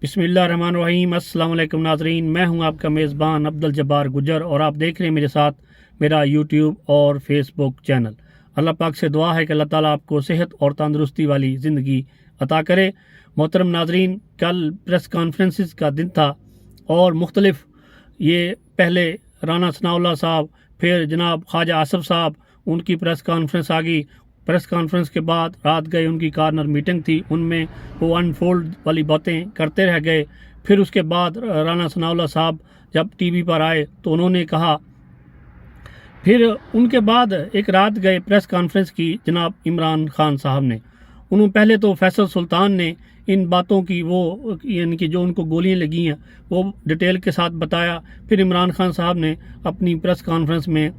بسم اللہ الرحمن الرحیم۔ السلام علیکم ناظرین، میں ہوں آپ کا میزبان عبدالجبار گجر اور آپ دیکھ رہے ہیں میرے ساتھ میرا یوٹیوب اور فیس بک چینل۔ اللہ پاک سے دعا ہے کہ اللہ تعالیٰ آپ کو صحت اور تندرستی والی زندگی عطا کرے۔ محترم ناظرین، کل پریس کانفرنسز کا دن تھا اور مختلف یہ پہلے رانا ثناء اللہ صاحب، پھر جناب خواجہ آصف صاحب، ان کی پریس کانفرنس آ گئی۔ پریس کانفرنس کے بعد رات گئے ان کی کارنر میٹنگ تھی، ان میں وہ انفولڈ والی باتیں کرتے رہ گئے۔ پھر اس کے بعد رانا ثناء اللہ صاحب جب ٹی وی پر آئے تو انہوں نے کہا، پھر ان کے بعد ایک رات گئے پریس کانفرنس کی جناب عمران خان صاحب نے۔ انہوں پہلے تو فیصل سلطان نے ان باتوں کی وہ یعنی کہ جو ان کو گولیاں لگی ہیں وہ ڈیٹیل کے ساتھ بتایا۔ پھر عمران خان صاحب نے اپنی پریس کانفرنس میں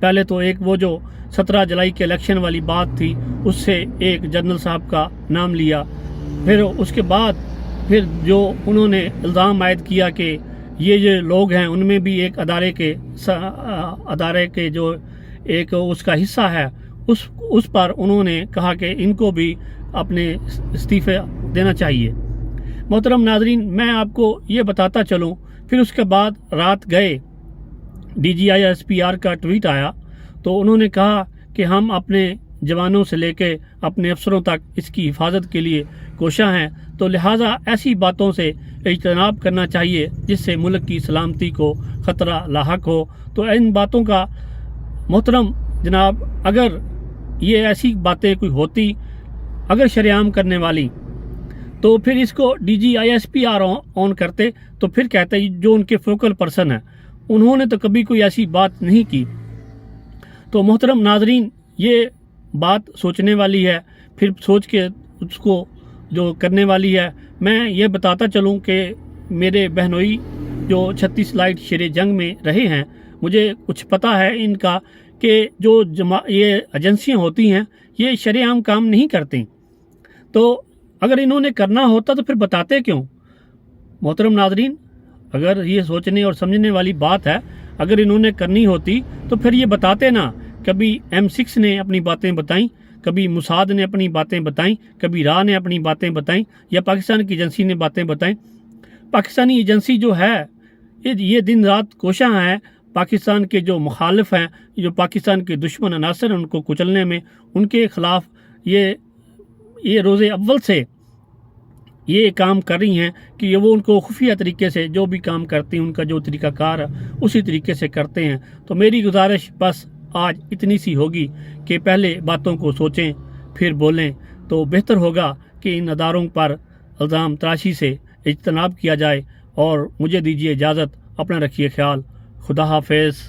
پہلے تو ایک وہ جو 17 جولائی کے الیکشن والی بات تھی اس سے ایک جنرل صاحب کا نام لیا۔ پھر اس کے بعد پھر جو انہوں نے الزام عائد کیا کہ یہ جو لوگ ہیں ان میں بھی ایک ادارے کے جو ایک اس کا حصہ ہے، اس پر انہوں نے کہا کہ ان کو بھی اپنے استعفے دینا چاہیے۔ محترم ناظرین، میں آپ کو یہ بتاتا چلوں، پھر اس کے بعد رات گئے ڈی جی آئی ایس پی آر کا ٹویٹ آیا تو انہوں نے کہا کہ ہم اپنے جوانوں سے لے کے اپنے افسروں تک اس کی حفاظت کے لیے کوشاں ہیں، تو لہٰذا ایسی باتوں سے اجتناب کرنا چاہیے جس سے ملک کی سلامتی کو خطرہ لاحق ہو۔ تو ان باتوں کا محترم جناب، اگر یہ ایسی باتیں کوئی ہوتی اگر شریعام کرنے والی، تو پھر اس کو ڈی جی آئی ایس پی آر آن کرتے، تو پھر کہتے جو ان کے فوکل پرسن ہیں انہوں نے تو کبھی کوئی ایسی بات نہیں کی۔ تو محترم ناظرین، یہ بات سوچنے والی ہے، پھر سوچ کے اس کو جو کرنے والی ہے۔ میں یہ بتاتا چلوں کہ میرے بہنوئی جو 36 لائٹ شیر جنگ میں رہے ہیں، مجھے کچھ پتہ ہے ان کا کہ جو یہ ایجنسیاں ہوتی ہیں یہ شریعام کام نہیں کرتی، تو اگر انہوں نے کرنا ہوتا تو پھر بتاتے کیوں؟ محترم ناظرین، اگر یہ سوچنے اور سمجھنے والی بات ہے، اگر انہوں نے کرنی ہوتی تو پھر یہ بتاتے نا۔ کبھی M6 نے اپنی باتیں بتائیں، کبھی موساد نے اپنی باتیں بتائیں، کبھی را نے اپنی باتیں بتائیں، یا پاکستان کی ایجنسی نے باتیں بتائیں۔ پاکستانی ایجنسی جو ہے یہ دن رات کوشاں ہے پاکستان کے جو مخالف ہیں، جو پاکستان کے دشمن عناصر ہیں، ان کو کچلنے میں، ان کے خلاف یہ روز اول سے یہ کام کر رہی ہیں کہ وہ ان کو خفیہ طریقے سے جو بھی کام کرتے ہیں ان کا جو طریقہ کار ہے اسی طریقے سے کرتے ہیں۔ تو میری گزارش بس آج اتنی سی ہوگی کہ پہلے باتوں کو سوچیں پھر بولیں، تو بہتر ہوگا کہ ان اداروں پر الزام تراشی سے اجتناب کیا جائے۔ اور مجھے دیجیے اجازت، اپنا رکھیے خیال، خدا حافظ۔